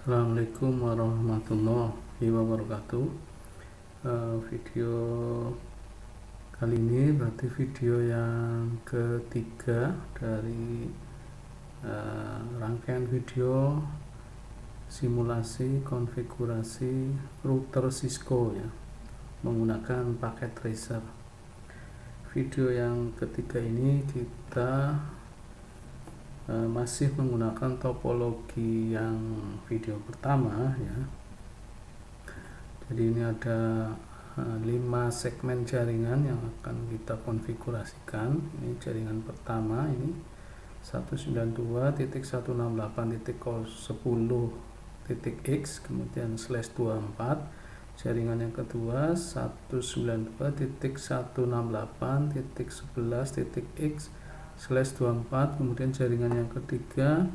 Assalamualaikum warahmatullahi wabarakatuh. Video kali ini berarti video yang ketiga dari rangkaian video simulasi konfigurasi router Cisco ya menggunakan paket tracer. Video yang ketiga ini kita masih menggunakan topologi yang video pertama ya. Jadi ini ada 5 segmen jaringan yang akan kita konfigurasikan. Ini jaringan pertama, ini 192.168.10.x kemudian /24. Jaringan yang kedua 192.168.11.x /24, kemudian jaringan yang ketiga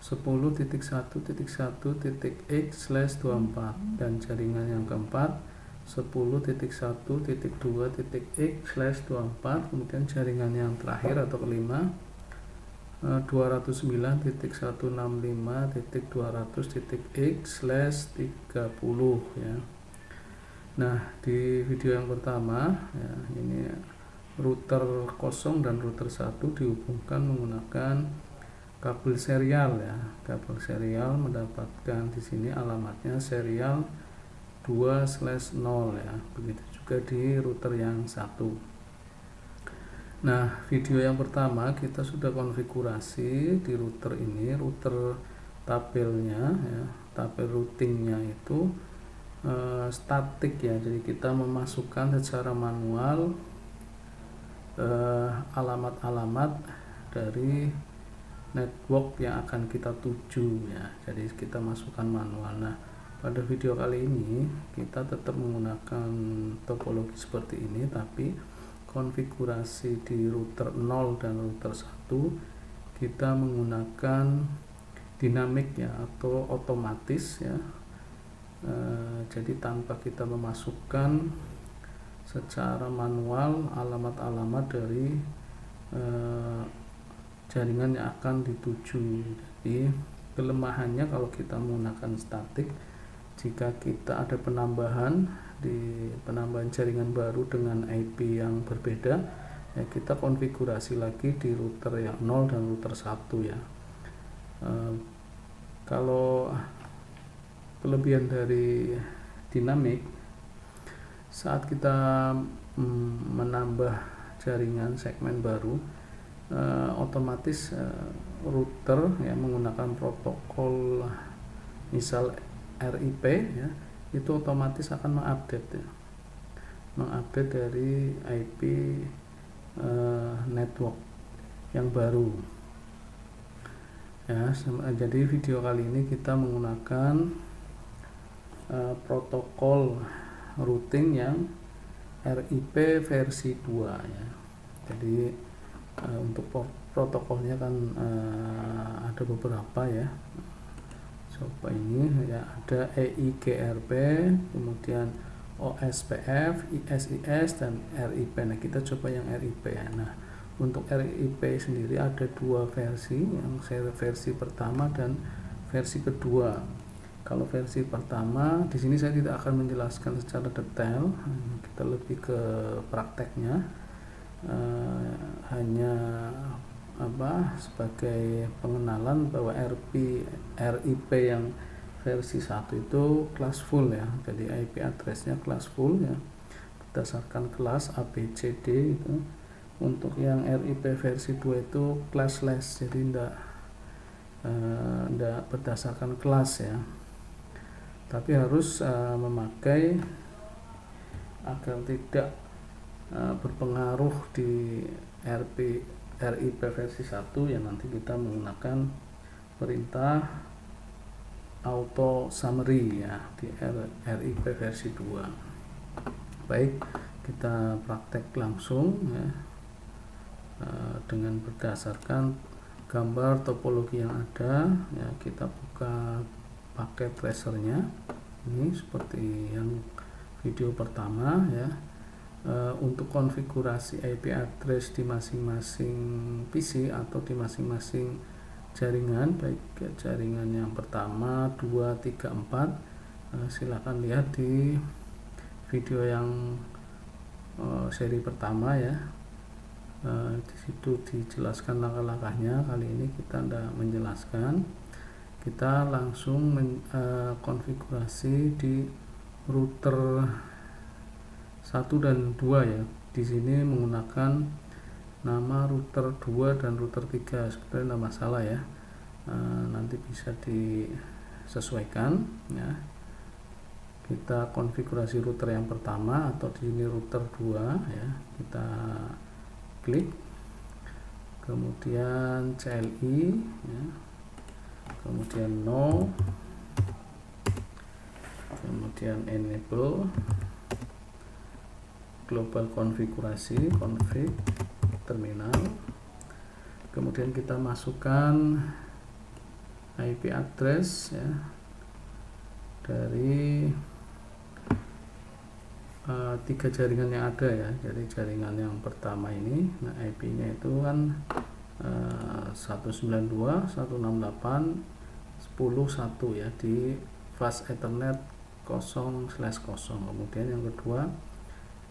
10.1.1.x/24 dan jaringan yang keempat 10.1.2.x/24, kemudian jaringan yang terakhir atau kelima 209.165.200.x/30 ya. Nah, di video yang pertama ya, ini router kosong dan router 1 dihubungkan menggunakan kabel serial ya. Kabel serial mendapatkan di sini alamatnya serial 2/0 ya. Begitu juga di router yang satu. Nah, video yang pertama kita sudah konfigurasi di router ini, router tabelnya ya, tabel routingnya itu statik ya. Jadi kita memasukkan secara manual alamat-alamat dari network yang akan kita tuju ya. Jadi kita masukkan manual. Nah, pada video kali ini kita tetap menggunakan topologi seperti ini, tapi konfigurasi di router 0 dan router 1 kita menggunakan dinamik ya atau otomatis ya. Jadi tanpa kita memasukkan secara manual alamat-alamat dari jaringan yang akan dituju. Jadi kelemahannya kalau kita menggunakan statik, jika kita ada penambahan jaringan baru dengan IP yang berbeda ya, kita konfigurasi lagi di router yang 0 dan router 1 ya. Kalau kelebihan dari dinamik, saat kita menambah jaringan segmen baru, otomatis router ya menggunakan protokol misal RIP ya, itu otomatis akan mengupdate dari IP network yang baru ya. Jadi video kali ini kita menggunakan protokol routing yang RIP versi 2 ya. Jadi untuk protokolnya kan ada beberapa ya. Coba ini ya, ada EIGRP, kemudian OSPF, ISIS dan RIP. Nah, kita coba yang RIP ya. Nah, untuk RIP sendiri ada 2 versi, yang versi pertama dan versi kedua. Kalau versi pertama, di sini saya tidak akan menjelaskan secara detail, kita lebih ke prakteknya, hanya sebagai pengenalan bahwa RIP yang versi 1 itu kelas full ya. Jadi IP addressnya kelas full ya, berdasarkan kelas ABCD itu. Untuk yang RIP versi 2 itu classless, jadi tidak berdasarkan kelas ya, tapi harus memakai agar tidak berpengaruh di RIP versi 1 yang nanti kita menggunakan perintah auto summary ya di RIP versi 2. Baik, kita praktek langsung ya, dengan berdasarkan gambar topologi yang ada ya. Kita buka paket tracernya ini seperti yang video pertama ya. Untuk konfigurasi IP address di masing-masing PC atau di masing-masing jaringan, baik jaringan yang pertama, 2, 3, 4. Silakan lihat di video yang seri pertama ya. Di situ dijelaskan langkah-langkahnya. Kali ini kita tidak menjelaskan, kita langsung konfigurasi di router 1 dan 2 ya. Di sini menggunakan nama router 2 dan router 3, sebenarnya tidak masalah ya. Nanti bisa disesuaikan ya. Kita konfigurasi router yang pertama, atau di sini router 2 ya. Kita klik, kemudian CLI ya. Kemudian no, kemudian enable global konfigurasi, config terminal, kemudian kita masukkan IP address ya dari 3 jaringan yang ada ya. Jadi jaringan yang pertama ini, nah IP nya itu kan 192.168.10.1 ya, di fast ethernet 0/0. Kemudian yang kedua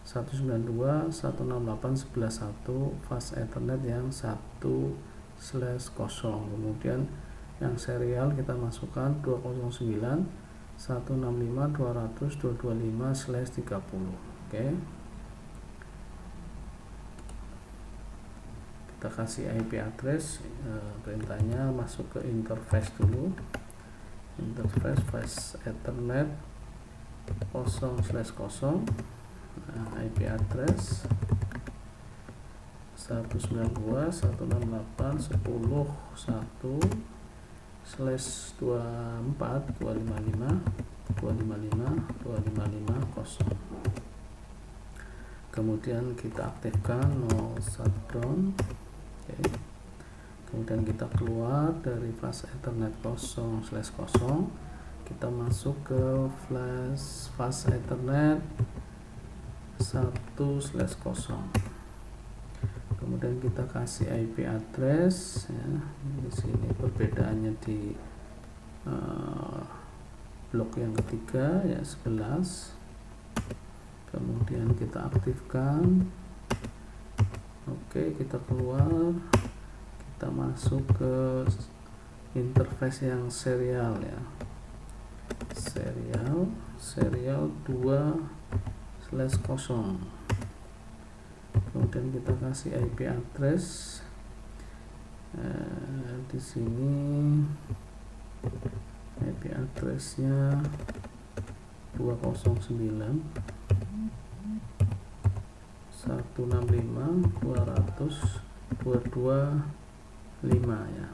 192.168.11.1 fast ethernet yang 1/0. Kemudian yang serial kita masukkan 209.165.200.225/30. Oke, kita kasih IP address. Perintahnya masuk ke interface dulu, interface fast ethernet 0/0. IP address 192.168/10.1/24.255.255.255.0. Kemudian kita aktifkan no shutdown. Oke. Kemudian kita keluar dari fast ethernet 0/0, kita masuk ke fast ethernet 1/0. Kemudian kita kasih IP address ya. Di sini perbedaannya di blok yang ketiga ya, 11. Kemudian kita aktifkan. Oke, kita keluar, kita masuk ke interface yang serial ya, serial 2/0. Kemudian kita kasih IP address di sini. IP addressnya 209.165.200.225 ya.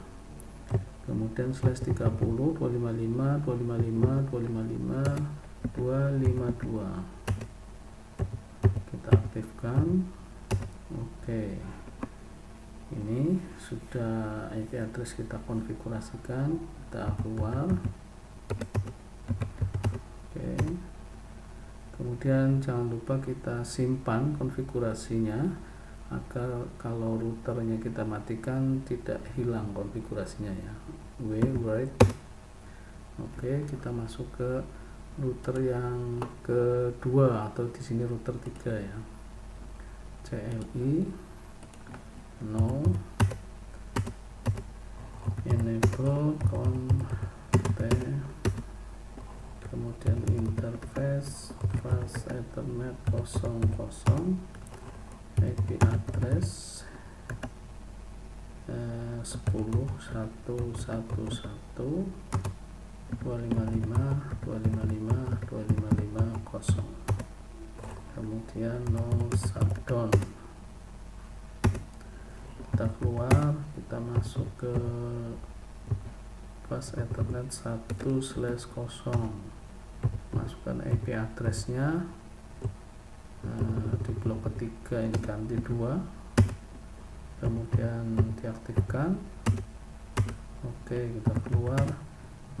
Kemudian /30 255.255.255.252 kita aktifkan. Oke, ini sudah IP address kita konfigurasikan. Kita keluar. Oke, kemudian jangan lupa kita simpan konfigurasinya agar kalau routernya kita matikan tidak hilang konfigurasinya ya. Write. Oke, kita masuk ke router yang kedua, atau di sini router 3 ya. CLI no, enable kemudian interface fast ethernet 0/0, IP address 10.1.1.255.255.255.0. kemudian no shutdown. Kita keluar, kita masuk ke fast ethernet 1/0, masukkan IP addressnya. Di blok ketiga ini ganti 2, kemudian diaktifkan. Oke, kita keluar,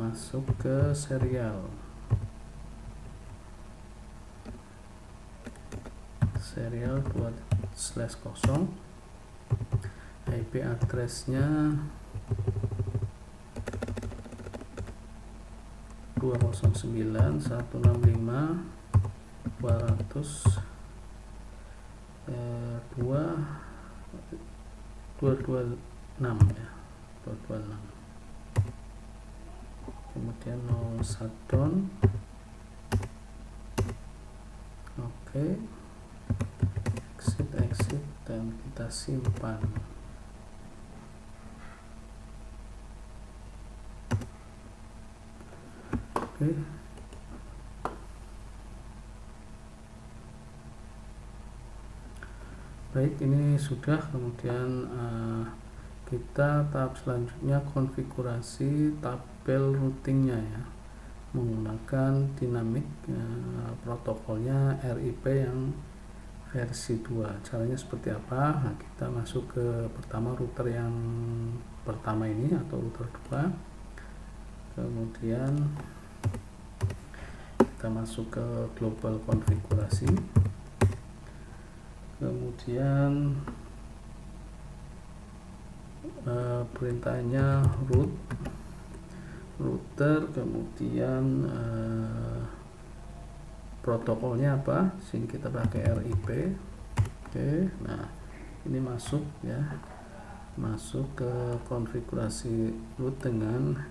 masuk ke serial 2/0. IP addressnya 209 165 200 226 ya, 226. Kemudian no shutdown. Oke, exit dan kita simpan. Oke. Baik, ini sudah. Kemudian kita tahap selanjutnya konfigurasi tabel routingnya ya, menggunakan dinamik protokolnya RIP yang versi 2. Caranya seperti apa? Nah, kita masuk ke pertama router yang pertama ini atau router 2. Kemudian kita masuk ke global konfigurasi. Kemudian perintahnya router, kemudian protokolnya apa, sini kita pakai RIP. Oke, nah ini masuk ya, masuk ke konfigurasi root dengan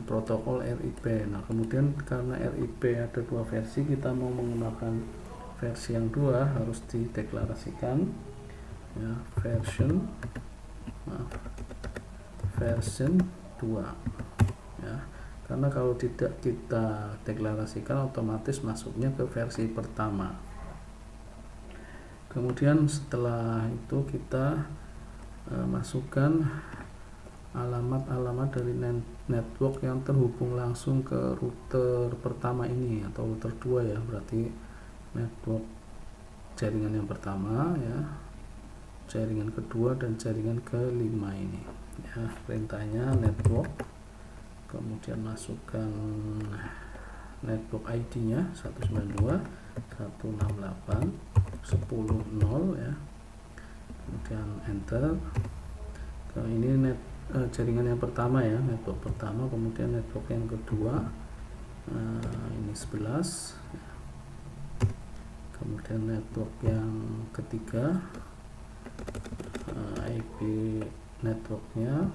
protokol RIP. Nah kemudian karena RIP ada 2 versi, kita mau menggunakan versi yang 2 harus dideklarasikan ya, version 2 ya, karena kalau tidak kita deklarasikan otomatis masuknya ke versi pertama. Kemudian setelah itu kita masukkan alamat-alamat dari network yang terhubung langsung ke router pertama ini atau router 2 ya, berarti network jaringan yang pertama ya, jaringan kedua dan jaringan kelima ini ya. Perintahnya network, kemudian masukkan network ID nya 192.168.10.0 ya, kemudian enter. Kalau ini jaringan yang pertama ya, network pertama, kemudian network yang kedua ini 11 ya. Kemudian network yang ketiga IP networknya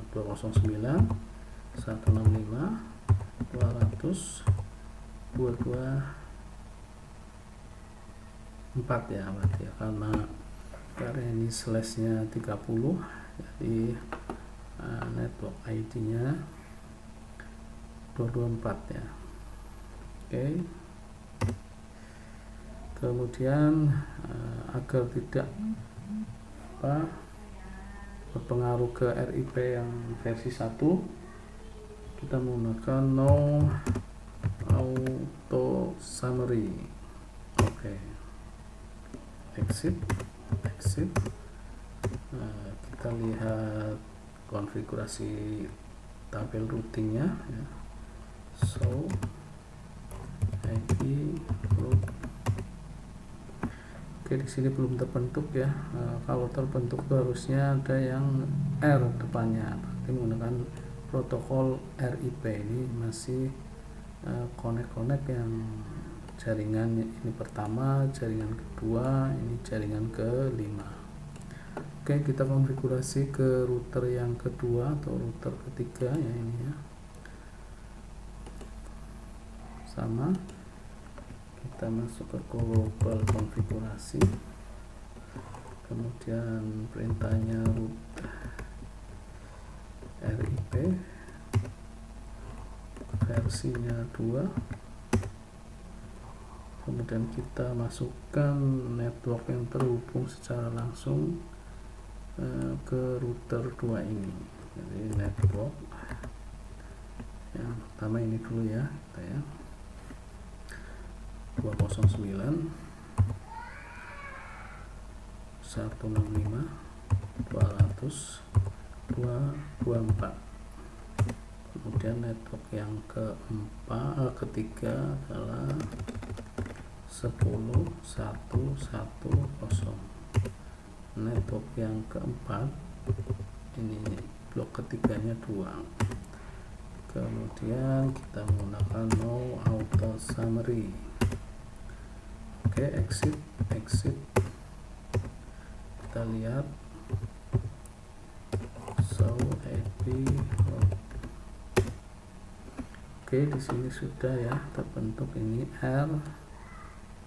209.165.200.22.4 ya, berarti ya, karena ini slashnya 30, jadi network ID nya 224 ya. Oke. Kemudian agar tidak berpengaruh ke RIP yang versi 1, kita menggunakan no auto summary. Oke. Exit. Kita lihat konfigurasi tabel routingnya ya. So IP root. Oke, di sini belum terbentuk ya. Kalau terbentuk itu harusnya ada yang R depannya, berarti menggunakan protokol RIP. Ini masih connect yang jaringan ini pertama, jaringan kedua, ini jaringan kelima. Oke, kita konfigurasi ke router yang kedua atau router ketiga ya, ini ya. Sama, kita masuk ke global konfigurasi, kemudian perintahnya root RIP, versinya 2, kemudian kita masukkan network yang terhubung secara langsung ke router 2 ini. Jadi network yang pertama ini dulu ya, kita ya 209.165.200.224. Kemudian network yang ketiga adalah 10.110. Network yang keempat ini blok ketiganya 2. kemudian kita menggunakan no auto summary. Oke, exit, kita lihat show IP. Oke, di sini sudah ya terbentuk ini R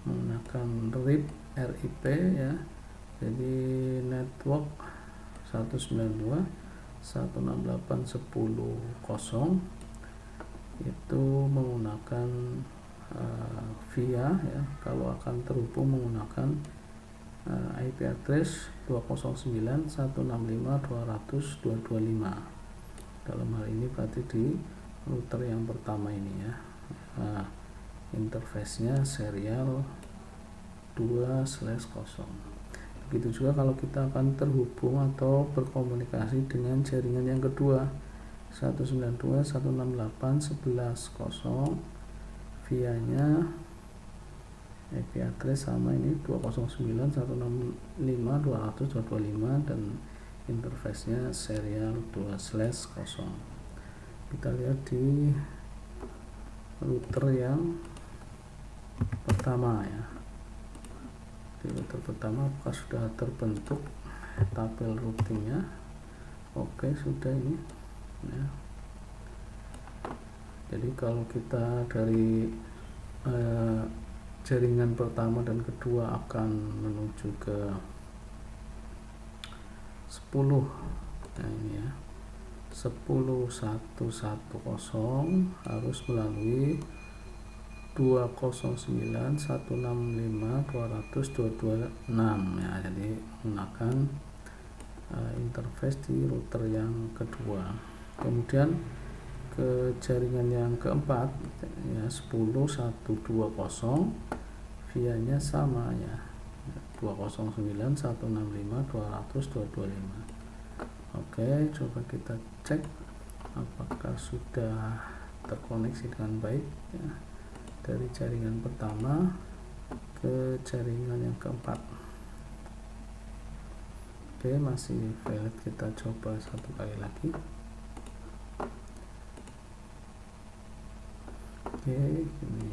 menggunakan RIP ya. Jadi network 192.168.10.0 itu menggunakan via ya, kalau akan terhubung menggunakan IP address 209.165.200.225. dalam hal ini berarti di router yang pertama ini ya. Interface-nya serial 2/0. Begitu juga kalau kita akan terhubung atau berkomunikasi dengan jaringan yang kedua 192.168.11.0, via-nya IP address sama ini 209.165.200.225 dan interface-nya serial 2/0. Kita lihat di router yang pertama ya. Di router pertama apakah sudah terbentuk tabel routingnya? Oke, sudah ini ya. Jadi kalau kita dari jaringan pertama dan kedua akan menuju ke 10, nah ini ya, 10.110 harus melalui 209.165.200.226 ya. Jadi menggunakan interface di router yang kedua. Kemudian ke jaringan yang keempat ya, 10.120 via-nya sama ya, 209.165.200.225. Oke, coba kita cek apakah sudah terkoneksi dengan baik ya, dari jaringan pertama ke jaringan yang keempat. Oke, masih valid, kita coba satu kali lagi. Oke, ini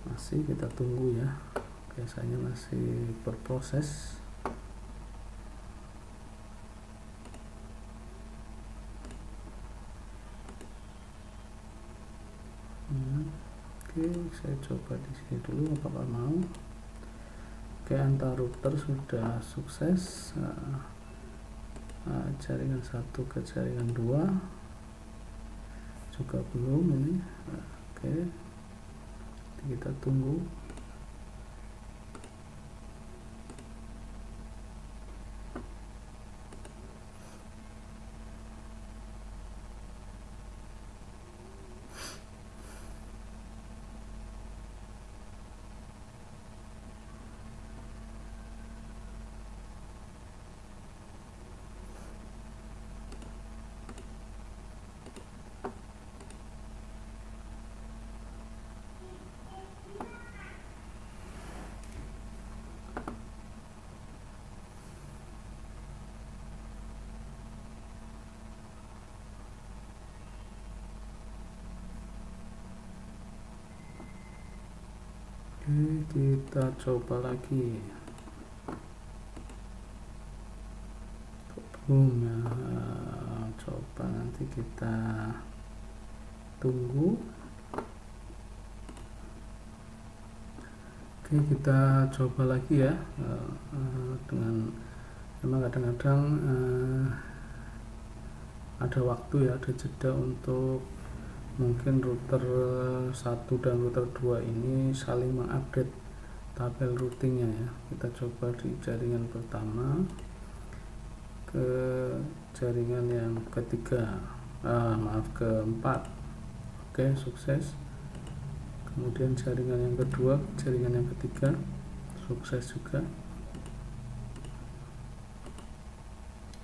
masih kita tunggu ya, biasanya masih berproses. Oke, saya coba di sini dulu apakah mau. Oke, antar router sudah sukses. Jaringan 1 ke jaringan 2 juga belum ini. Oke, kita tunggu. Oke, kita coba lagi. Coba nanti kita tunggu. Oke, kita coba lagi ya. Dengan memang kadang-kadang ada waktu ya, ada jeda untuk mungkin router 1 dan router 2 ini saling mengupdate tabel routingnya ya. Kita coba di jaringan pertama ke jaringan yang ketiga, keempat. Oke, sukses. Kemudian jaringan yang kedua, jaringan yang ketiga, sukses juga.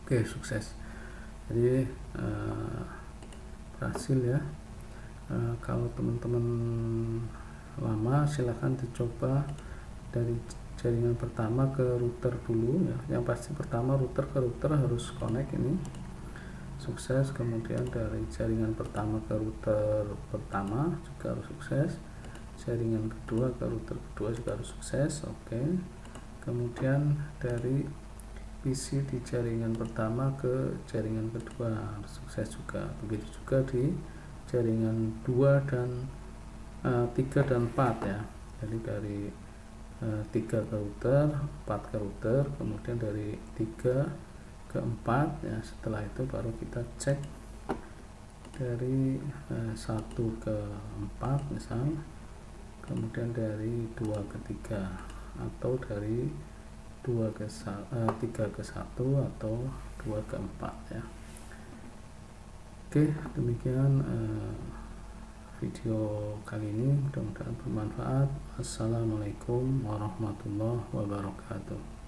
Oke, sukses. Jadi berhasil ya. Kalau teman-teman lama silahkan dicoba dari jaringan pertama ke router dulu ya, yang pasti pertama router ke router harus connect, ini sukses. Kemudian dari jaringan pertama ke router pertama juga harus sukses, jaringan kedua ke router kedua juga harus sukses. Oke, kemudian dari PC di jaringan pertama ke jaringan kedua harus sukses juga. Begitu juga di jaringan 2 dan 3 dan 4 ya, jadi dari 3 ke router, 4 ke router, kemudian dari 3 ke 4 ya. Setelah itu baru kita cek dari 1 ke 4 misal, kemudian dari 2 ke 3, atau dari 3 ke 1 atau 2 ke 4 ya. Oke, demikian video kali ini, mudah-mudahan bermanfaat. Assalamualaikum warahmatullahi wabarakatuh.